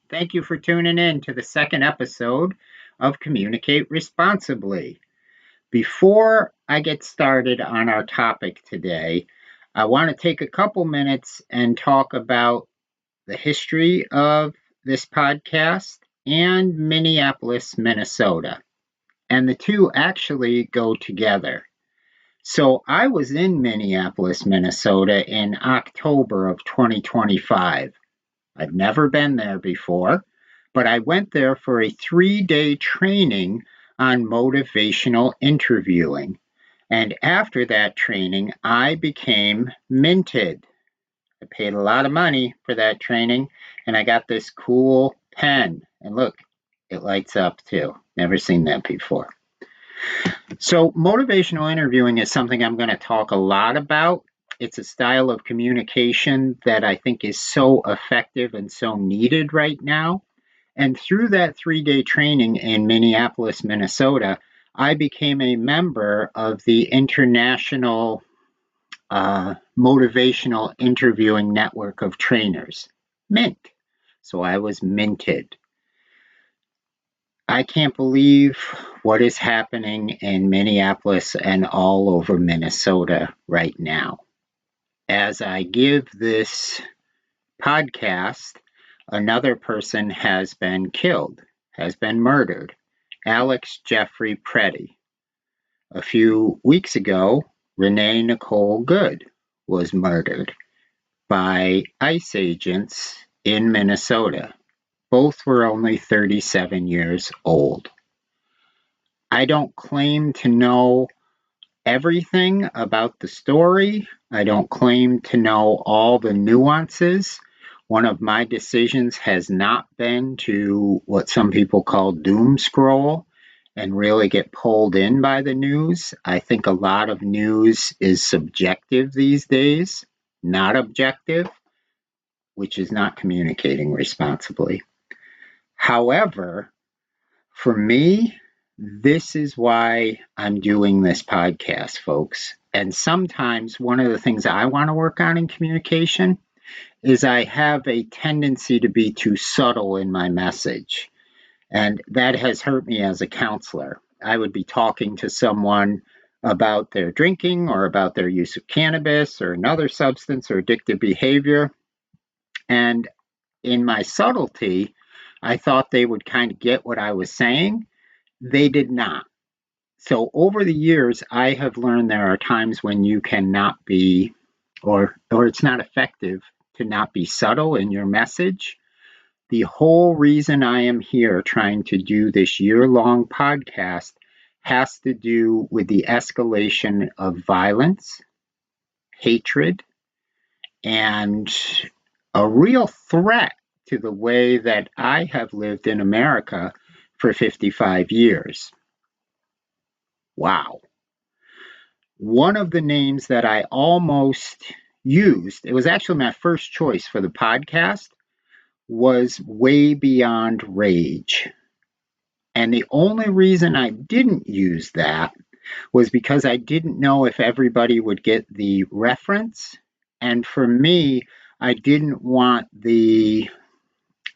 Thank you for tuning in to the second episode of Communicate Responsibly. Before I get started on our topic today, I want to take a couple minutes and talk about the history of this podcast and Minneapolis, Minnesota. And the two actually go together. So I was in Minneapolis, Minnesota in October of 2025. I've never been there before, but I went there for a 3-day training on motivational interviewing. And after that training, I became minted. I paid a lot of money for that training, and I got this cool pen. And look, it lights up too. Never seen that before. So, motivational interviewing is something I'm going to talk a lot about. It's a style of communication that I think is so effective and so needed right now. And through that 3-day training in Minneapolis, Minnesota, I became a member of the International Motivational Interviewing Network of Trainers, MINT. So I was minted. I can't believe what is happening in Minneapolis and all over Minnesota right now. As I give this podcast, another person has been killed, has been murdered, Alex Jeffrey Preddy. A few weeks ago, Renee Nicole Good was murdered by ICE agents in Minnesota. Both were only 37 years old. I don't claim to know everything about the story. I don't claim to know all the nuances. One of my decisions has not been to what some people call doom scroll and really get pulled in by the news. I think a lot of news is subjective these days, not objective, which is not communicating responsibly. However, for me, this is why I'm doing this podcast, folks. And sometimes one of the things I want to work on in communication is I have a tendency to be too subtle in my message. And that has hurt me as a counselor. I would be talking to someone about their drinking or about their use of cannabis or another substance or addictive behavior. And in my subtlety, I thought they would kind of get what I was saying. They did not. So over the years, I have learned there are times when you cannot be, or it's not effective to not be subtle in your message. The whole reason I am here trying to do this year-long podcast has to do with the escalation of violence, hatred, and a real threat to the way that I have lived in America for 55 years. Wow. One of the names that I almost used, it was actually my first choice for the podcast, was Way Beyond Rage. And the only reason I didn't use that was because I didn't know if everybody would get the reference. And for me, I didn't want the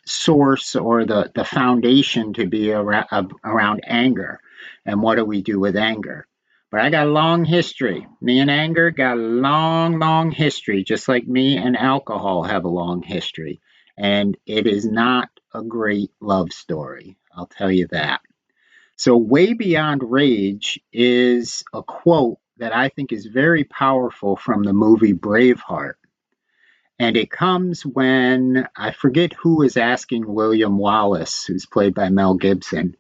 source or the foundation to be around anger. And what do we do with anger? But I got a long history. Me and anger got a long, long history, just like me and alcohol have a long history. And it is not a great love story, I'll tell you that. So, Way Beyond Rage is a quote that I think is very powerful from the movie Braveheart. And it comes when, I forget who is asking William Wallace, who's played by Mel Gibson,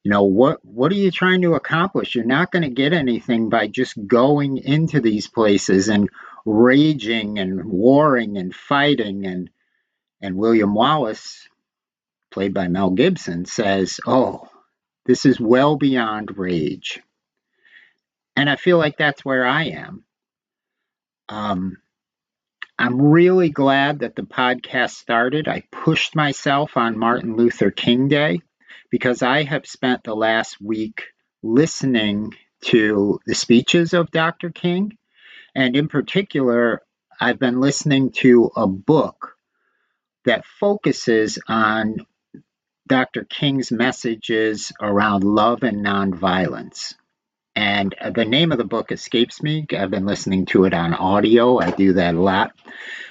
what are you trying to accomplish? You're not going to get anything by just going into these places and raging and warring and fighting. And William Wallace, played by Mel Gibson, says, oh, this is well beyond rage. And I feel like that's where I am. I'm really glad that the podcast started. I pushed myself on Martin Luther King Day because I have spent the last week listening to the speeches of Dr. King. And in particular, I've been listening to a book that focuses on Dr. King's messages around love and nonviolence. And the name of the book escapes me. I've been listening to it on audio. I do that a lot.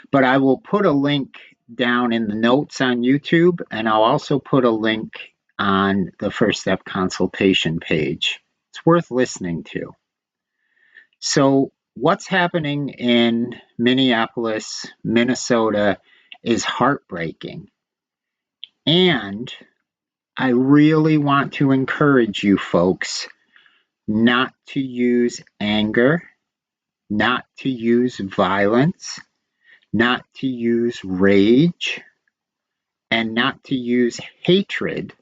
But I will put a link down in the notes on YouTube, and I'll also put a link on the First Step consultation page. It's worth listening to. So what's happening in Minneapolis, Minnesota is heartbreaking. And I really want to encourage you folks not to use anger, not to use violence, not to use rage, and not to use hatred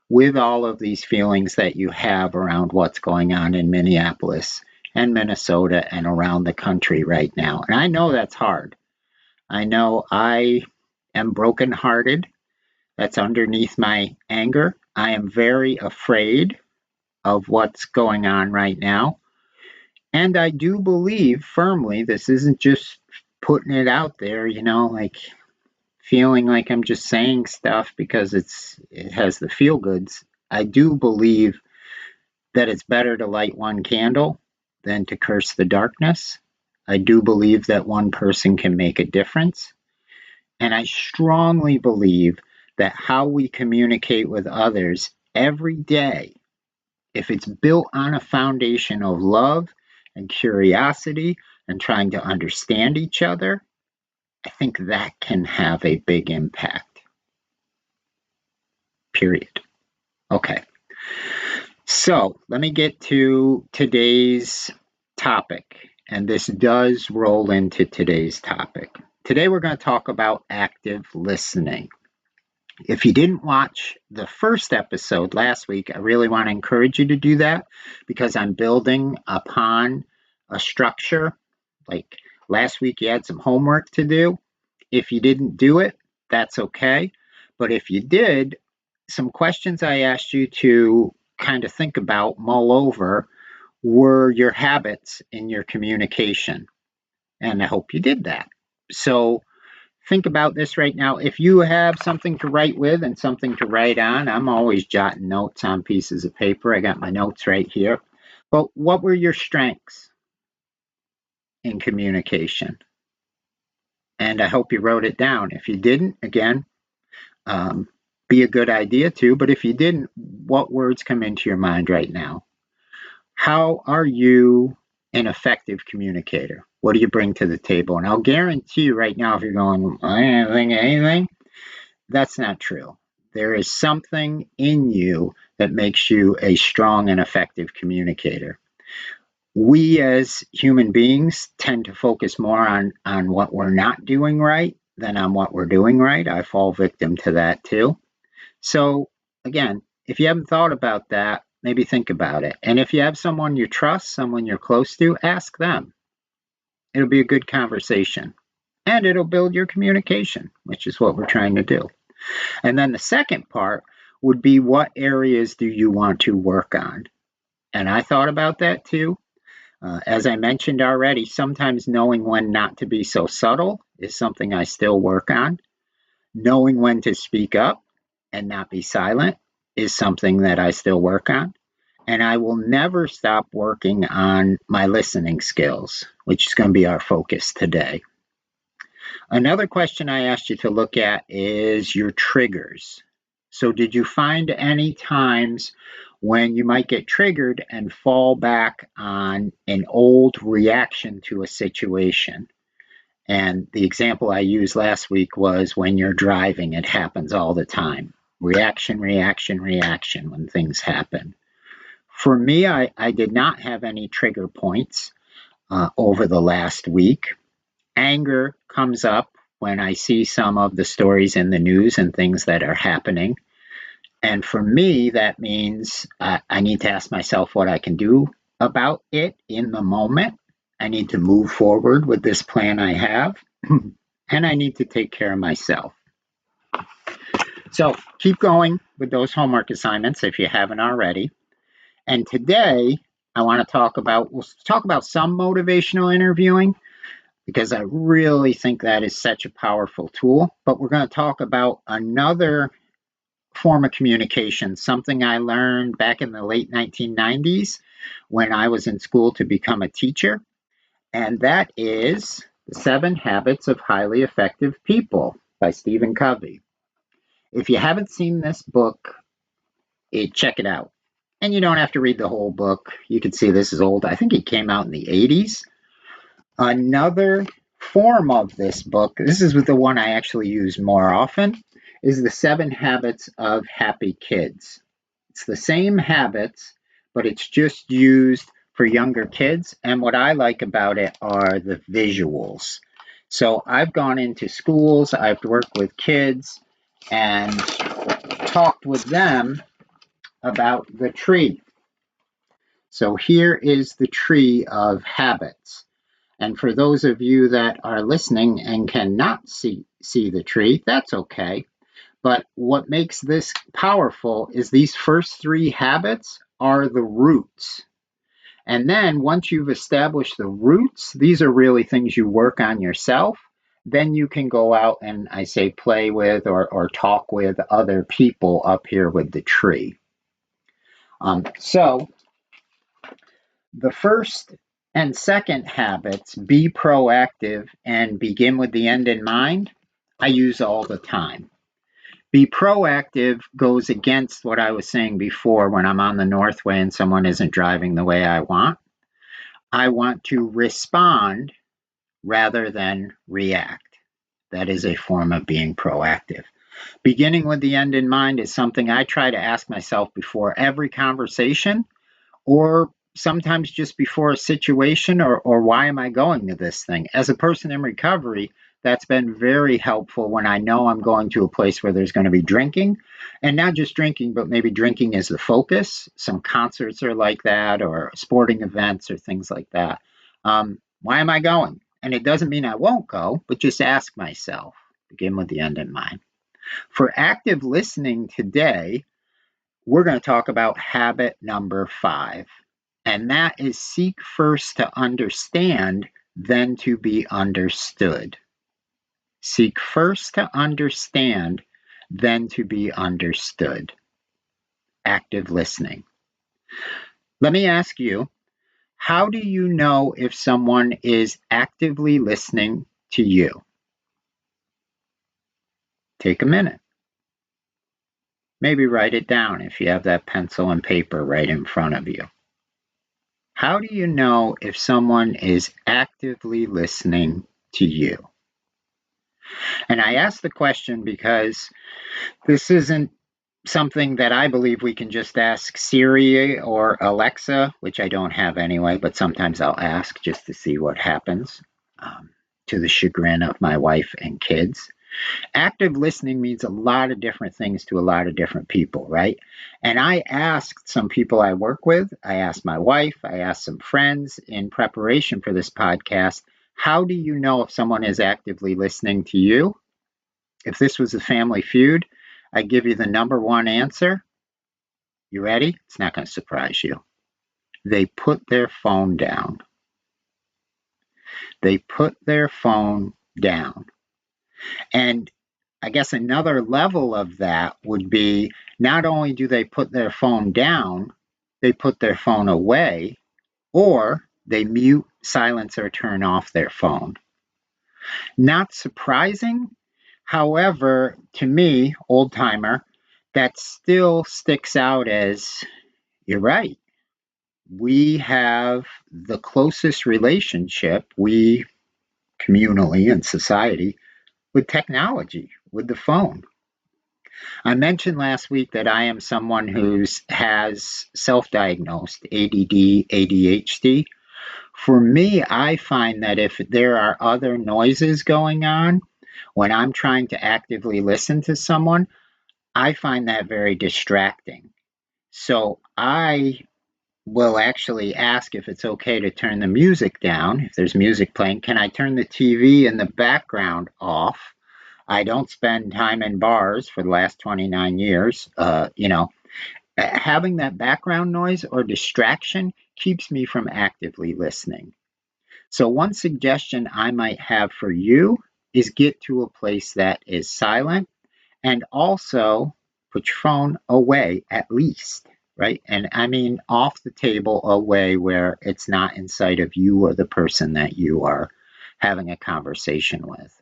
with all of these feelings that you have around what's going on in Minneapolis and Minnesota and around the country right now. And I know that's hard. I know I am brokenhearted. That's underneath my anger. I am very afraid of what's going on right now. And I do believe firmly, this isn't just putting it out there, like feeling like I'm just saying stuff because it has the feel goods. I do believe that it's better to light one candle than to curse the darkness. I do believe that one person can make a difference. And I strongly believe that how we communicate with others every day, if it's built on a foundation of love and curiosity and trying to understand each other, I think that can have a big impact. Period. Okay. So let me get to today's topic. And this does roll into today's topic. Today we're going to talk about active listening. If you didn't watch the first episode last week, I really want to encourage you to do that because I'm building upon a structure. Like last week, you had some homework to do. If you didn't do it, that's okay. But if you did, some questions I asked you to kind of think about, mull over, were your habits in your communication. And I hope you did that. So think about this right now. If you have something to write with and something to write on, I'm always jotting notes on pieces of paper. I got my notes right here. But what were your strengths in communication? And I hope you wrote it down. If you didn't, again, be a good idea too. But if you didn't, what words come into your mind right now? How are you an effective communicator? What do you bring to the table? And I'll guarantee you right now, if you're going, I don't think anything, that's not true. There is something in you that makes you a strong and effective communicator. We as human beings tend to focus more on what we're not doing right than on what we're doing right. I fall victim to that too. So again, if you haven't thought about that, maybe think about it. And if you have someone you trust, someone you're close to, ask them. It'll be a good conversation. And it'll build your communication, which is what we're trying to do. And then the second part would be, what areas do you want to work on? And I thought about that too. As I mentioned already, sometimes knowing when not to be so subtle is something I still work on. Knowing when to speak up and not be silent is something that I still work on. And I will never stop working on my listening skills, which is going to be our focus today. Another question I asked you to look at is your triggers. So did you find any times when you might get triggered and fall back on an old reaction to a situation? And the example I used last week was when you're driving, it happens all the time. Reaction, reaction, reaction when things happen. For me, I did not have any trigger points over the last week. Anger comes up when I see some of the stories in the news and things that are happening. And for me, that means I need to ask myself what I can do about it in the moment. I need to move forward with this plan I have. And I need to take care of myself. So keep going with those homework assignments if you haven't already. And today, we'll talk about some motivational interviewing. because I really think that is such a powerful tool. But we're going to talk about another form of communication, something I learned back in the late 1990s when I was in school to become a teacher. And that is The 7 Habits of Highly Effective People by Stephen Covey. If you haven't seen this book, check it out. And you don't have to read the whole book. You can see this is old. I think it came out in the 80s. Another form of this book, this is the one I actually use more often, is The 7 Habits of Happy Kids. It's the same habits, but it's just used for younger kids. And what I like about it are the visuals. So I've gone into schools, I've worked with kids, and talked with them about the tree. So here is the tree of habits. And for those of you that are listening and cannot see the tree, that's okay. But what makes this powerful is these first 3 habits are the roots. And then once you've established the roots, these are really things you work on yourself. Then you can go out and, I say, play with or talk with other people up here with the tree. So the first and second habits, be proactive and begin with the end in mind, I use all the time. Be proactive goes against what I was saying before when I'm on the Northway and someone isn't driving the way I want. I want to respond rather than react. That is a form of being proactive. Beginning with the end in mind is something I try to ask myself before every conversation, or sometimes just before a situation, or why am I going to this thing? As a person in recovery, that's been very helpful when I know I'm going to a place where there's going to be drinking, and not just drinking, but maybe drinking is the focus. Some concerts are like that, or sporting events or things like that. Why am I going? And it doesn't mean I won't go, but just ask myself, begin with the end in mind. For active listening today, we're going to talk about habit number 5. And that is seek first to understand, then to be understood. Seek first to understand, then to be understood. Active listening. Let me ask you, how do you know if someone is actively listening to you? Take a minute. Maybe write it down if you have that pencil and paper right in front of you. How do you know if someone is actively listening to you? And I ask the question because this isn't something that I believe we can just ask Siri or Alexa, which I don't have anyway, but sometimes I'll ask just to see what happens, to the chagrin of my wife and kids. Active listening means a lot of different things to a lot of different people, right? And I asked some people I work with, I asked my wife, I asked some friends in preparation for this podcast, how do you know if someone is actively listening to you? If this was a Family Feud, I'd give you the number 1 answer. You ready? It's not going to surprise you. They put their phone down. They put their phone down. And I guess another level of that would be not only do they put their phone down, they put their phone away, or they mute, silence, or turn off their phone. Not surprising. However, to me, old timer, that still sticks out as, you're right. We have the closest relationship, we communally in society, with technology, with the phone. I mentioned last week that I am someone who has self-diagnosed ADD, ADHD. For me, I find that if there are other noises going on, when I'm trying to actively listen to someone, I find that very distracting. So I will actually ask if it's okay to turn the music down. If there's music playing, can I turn the TV in the background off? I don't spend time in bars for the last 29 years. Having that background noise or distraction keeps me from actively listening. So one suggestion I might have for you is get to a place that is silent, and also put your phone away at least, right? And I mean off the table, away where it's not in sight of you or the person that you are having a conversation with.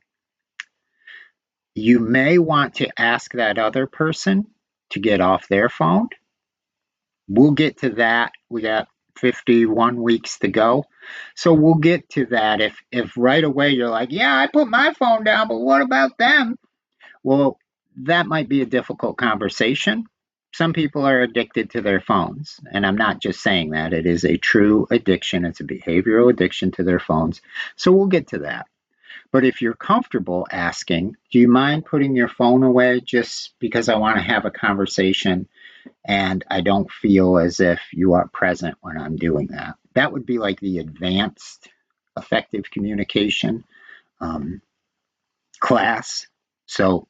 You may want to ask that other person to get off their phone. We'll get to that. We got 51 weeks to go. So we'll get to that. If right away you're like, yeah, I put my phone down, but what about them? Well, that might be a difficult conversation. Some people are addicted to their phones, and I'm not just saying that. It is a true addiction. It's a behavioral addiction to their phones. So we'll get to that. But if you're comfortable asking, do you mind putting your phone away just because I want to have a conversation and I don't feel as if you are present when I'm doing that? That would be like the advanced effective communication class. So,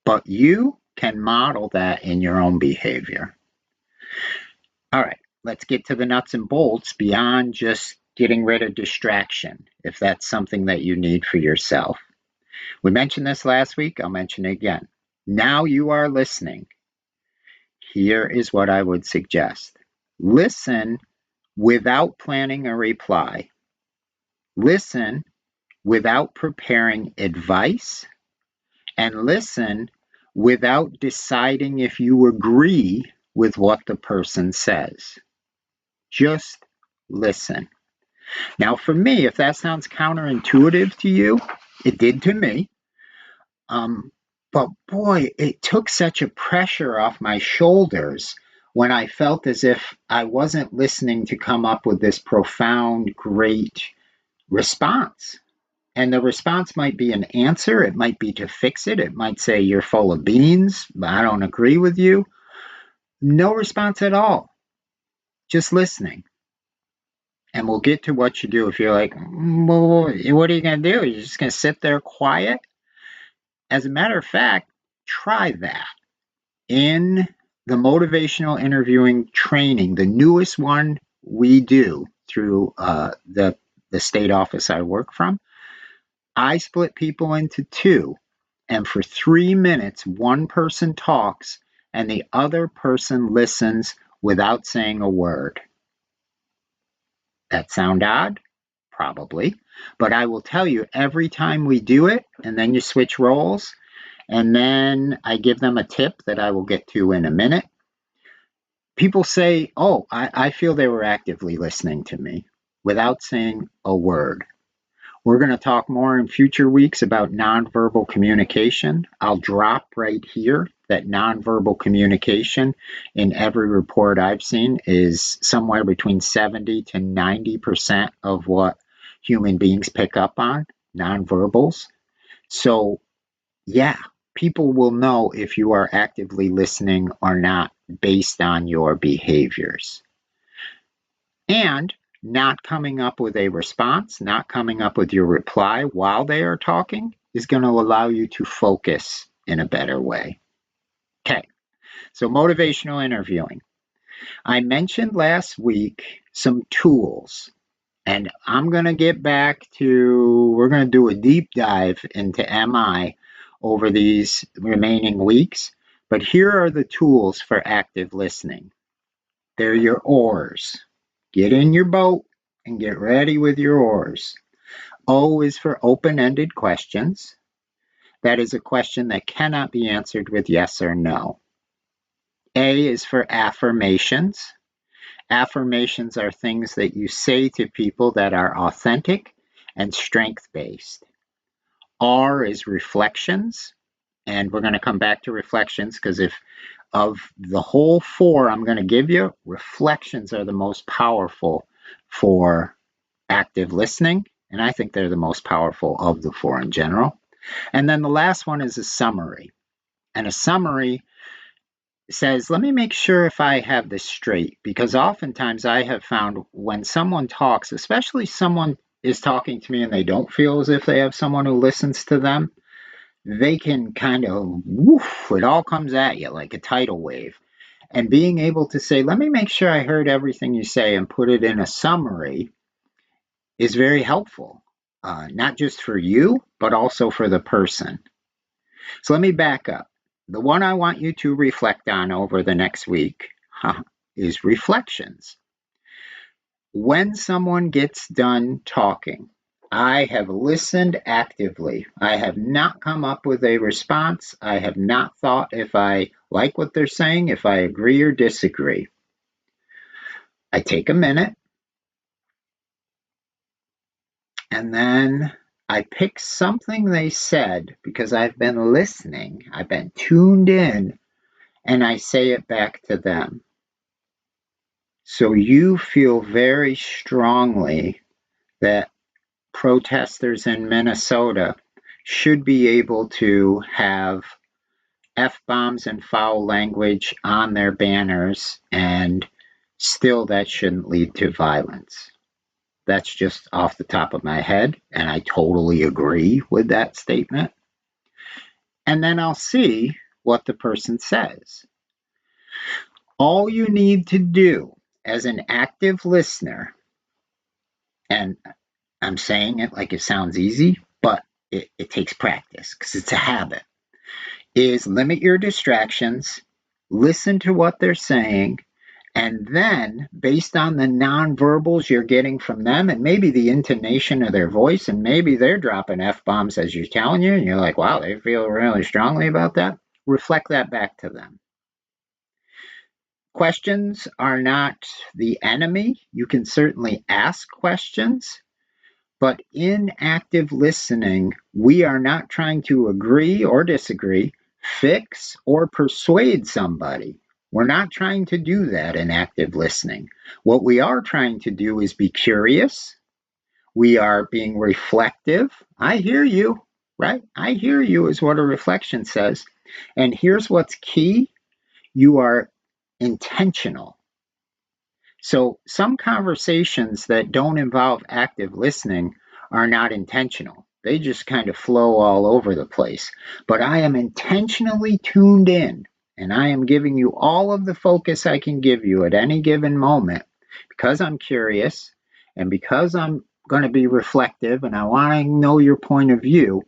but you can model that in your own behavior. All right, let's get to the nuts and bolts beyond just getting rid of distraction, if that's something that you need for yourself. We mentioned this last week. I'll mention it again. Now you are listening. Here is what I would suggest. Listen without planning a reply. Listen without preparing advice. And listen without deciding if you agree with what the person says. Just listen. Now, for me, if that sounds counterintuitive to you, it did to me. But boy, it took such a pressure off my shoulders when I felt as if I wasn't listening to come up with this profound, great response. And the response might be an answer. It might be to fix it. It might say, you're full of beans. I don't agree with you. No response at all. Just listening. And we'll get to what you do if you're like, well, what are you going to do? You're just going to sit there quiet? As a matter of fact, try that. In the motivational interviewing training, the newest one we do through the state office I work from, I split people into two. And for 3 minutes, one person talks and the other person listens without saying a word. That sound odd? Probably. But I will tell you, every time we do it, and then you switch roles, and then I give them a tip that I will get to in a minute, people say, oh, I feel they were actively listening to me without saying a word. We're going to talk more in future weeks about nonverbal communication. I'll drop right here that nonverbal communication in every report I've seen is somewhere between 70 to 90% of what human beings pick up on, nonverbals. So, yeah, people will know if you are actively listening or not based on your behaviors. And not coming up with a response, not coming up with your reply while they are talking is going to allow you to focus in a better way. Okay, so motivational interviewing. I mentioned last week some tools, and I'm going to get back to, we're going to do a deep dive into MI over these remaining weeks, but here are the tools for active listening. They're your oars. Get in your boat and get ready with your oars. O is for open-ended questions. That is a question that cannot be answered with yes or no. A is for affirmations. Affirmations are things that you say to people that are authentic and strength-based. R is reflections. And we're going to come back to reflections because if of the whole four I'm going to give you, reflections are the most powerful for active listening. And I think they're the most powerful of the four in general. And then the last one is a summary. And a summary says, let me make sure if I have this straight, because oftentimes I have found when someone talks, especially someone is talking to me and they don't feel as if they have someone who listens to them, they can kind of, woof, it all comes at you like a tidal wave. And being able to say, let me make sure I heard everything you say and put it in a summary is very helpful, not just for you, but also for the person. So let me back up. The one I want you to reflect on over the next week is reflections. When someone gets done talking, I have listened actively. I have not come up with a response. I have not thought if I like what they're saying, if I agree or disagree. I take a minute and then I pick something they said because I've been listening, I've been tuned in, and I say it back to them. So you feel very strongly that protesters in Minnesota should be able to have F-bombs and foul language on their banners, and still that shouldn't lead to violence. That's just off the top of my head, and I totally agree with that statement. And then I'll see what the person says. All you need to do as an active listener, and I'm saying it like it sounds easy, but it takes practice because it's a habit, is limit your distractions, listen to what they're saying, and then based on the nonverbals you're getting from them and maybe the intonation of their voice, and maybe they're dropping F-bombs as you're telling you, and you're like, wow, they feel really strongly about that, reflect that back to them. Questions are not the enemy. You can certainly ask questions. But in active listening, we are not trying to agree or disagree, fix or persuade somebody. We're not trying to do that in active listening. What we are trying to do is be curious. We are being reflective. I hear you, right? I hear you is what a reflection says. And here's what's key. You are intentional. So some conversations that don't involve active listening are not intentional. They just kind of flow all over the place. But I am intentionally tuned in, and I am giving you all of the focus I can give you at any given moment because I'm curious and because I'm going to be reflective and I want to know your point of view.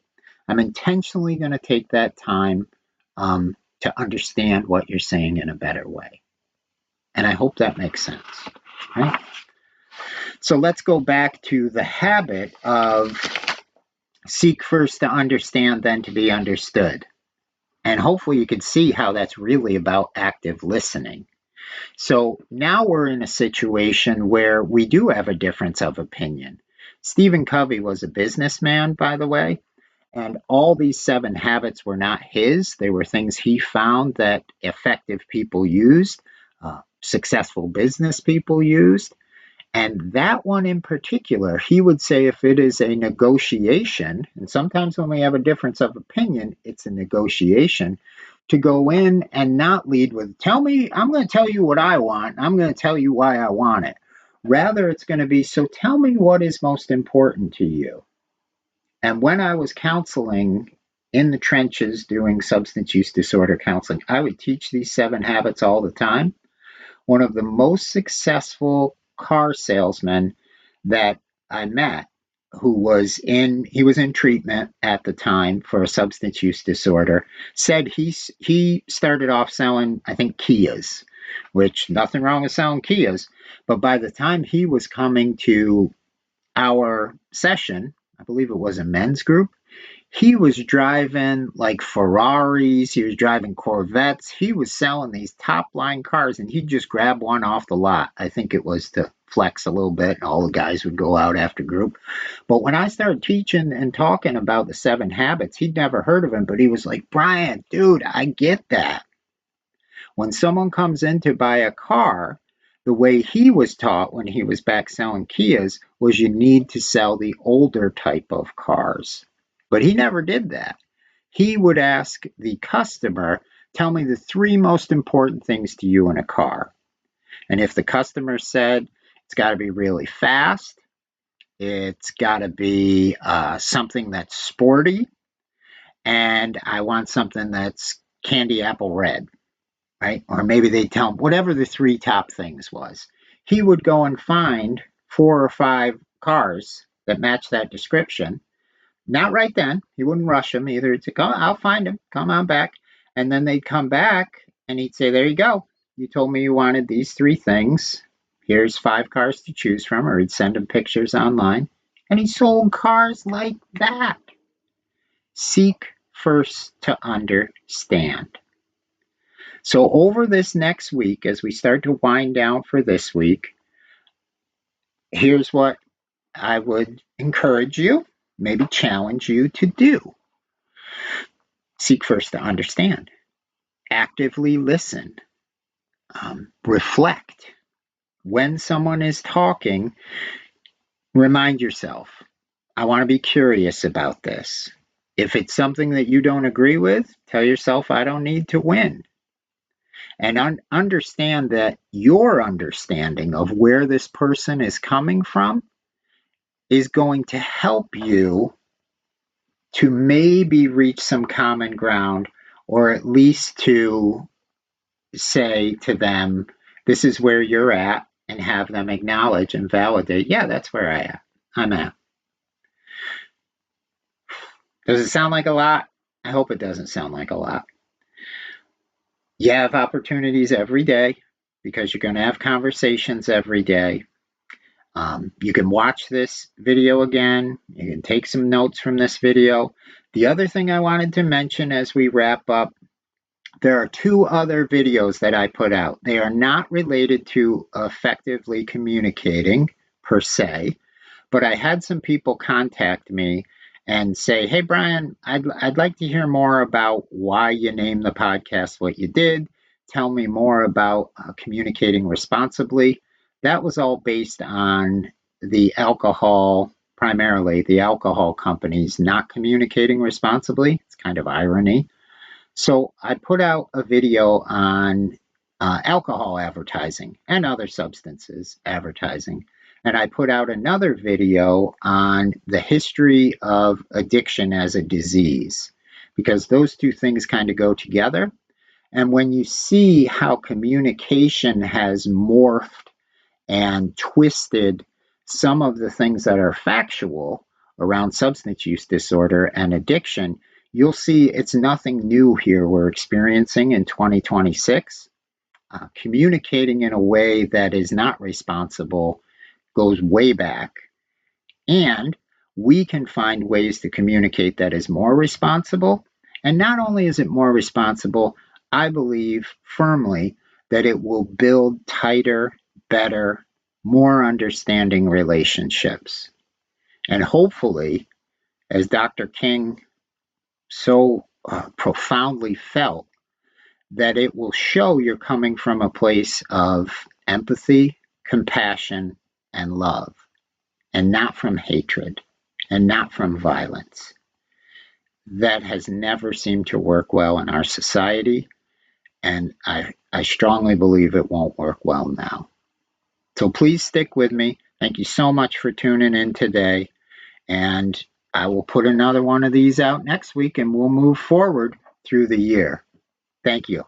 I'm intentionally going to take that time to understand what you're saying in a better way. And I hope that makes sense. Right? So let's go back to the habit of seek first to understand, then to be understood. And hopefully you can see how that's really about active listening. So now we're in a situation where we do have a difference of opinion. Stephen Covey was a businessman, by the way, and all these 7 habits were not his. They were things he found that effective people used, successful business people used. And that one in particular, he would say if it is a negotiation, and sometimes when we have a difference of opinion, it's a negotiation, to go in and not lead with, tell me, I'm going to tell you what I want, I'm going to tell you why I want it. Rather, it's going to be, so tell me what is most important to you. And when I was counseling in the trenches doing substance use disorder counseling, I would teach these 7 habits all the time. One of the most successful car salesmen that I met, he was in treatment at the time for a substance use disorder, said he started off selling, I think, Kias, which nothing wrong with selling Kias, but by the time he was coming to our session, I believe it was a men's group, he was driving like Ferraris, he was driving Corvettes, he was selling these top line cars, and he'd just grab one off the lot. I think it was to flex a little bit, and all the guys would go out after group. But when I started teaching and talking about the 7 habits, he'd never heard of them, but he was like, Brian, dude, I get that. When someone comes in to buy a car, the way he was taught when he was back selling Kias was you need to sell the older type of cars. But he never did that. He would ask the customer, tell me the 3 most important things to you in a car. And if the customer said, it's got to be really fast, it's got to be something that's sporty, and I want something that's candy apple red, right? Or maybe they'd tell him whatever the 3 top things was. He would go and find 4 or 5 cars that match that description. Not right then. He wouldn't rush them either. He'd say, I'll find him. Come on back. And then they'd come back and he'd say, there you go. You told me you wanted these 3 things. Here's 5 cars to choose from. Or he'd send them pictures online. And he sold cars like that. Seek first to understand. So over this next week, as we start to wind down for this week, here's what I would encourage you, maybe challenge you to do. Seek first to understand. Actively listen. Reflect. When someone is talking, remind yourself, I want to be curious about this. If it's something that you don't agree with, tell yourself, I don't need to win. And understand that your understanding of where this person is coming from is going to help you to maybe reach some common ground, or at least to say to them, this is where you're at, and have them acknowledge and validate, yeah, that's where I'm at. Does it sound like a lot? I hope it doesn't sound like a lot. You have opportunities every day because you're going to have conversations every day. You can watch this video again. You can take some notes from this video. The other thing I wanted to mention as we wrap up, there are 2 other videos that I put out. They are not related to effectively communicating per se, but I had some people contact me and say, hey, Brian, I'd like to hear more about why you named the podcast what you did. Tell me more about communicating responsibly. That was all based on the alcohol, primarily the alcohol companies not communicating responsibly. It's kind of irony. So I put out a video on alcohol advertising and other substances advertising. And I put out another video on the history of addiction as a disease, because those 2 things kind of go together. And when you see how communication has morphed and twisted some of the things that are factual around substance use disorder and addiction, you'll see it's nothing new here we're experiencing in 2026. Communicating in a way that is not responsible goes way back. And we can find ways to communicate that is more responsible. And not only is it more responsible, I believe firmly that it will build tighter, better, more understanding relationships. And hopefully, as Dr. King so profoundly felt, that it will show you're coming from a place of empathy, compassion, and love, and not from hatred, and not from violence. That has never seemed to work well in our society, and I strongly believe it won't work well now. So please stick with me. Thank you so much for tuning in today, and I will put another one of these out next week, and we'll move forward through the year. Thank you.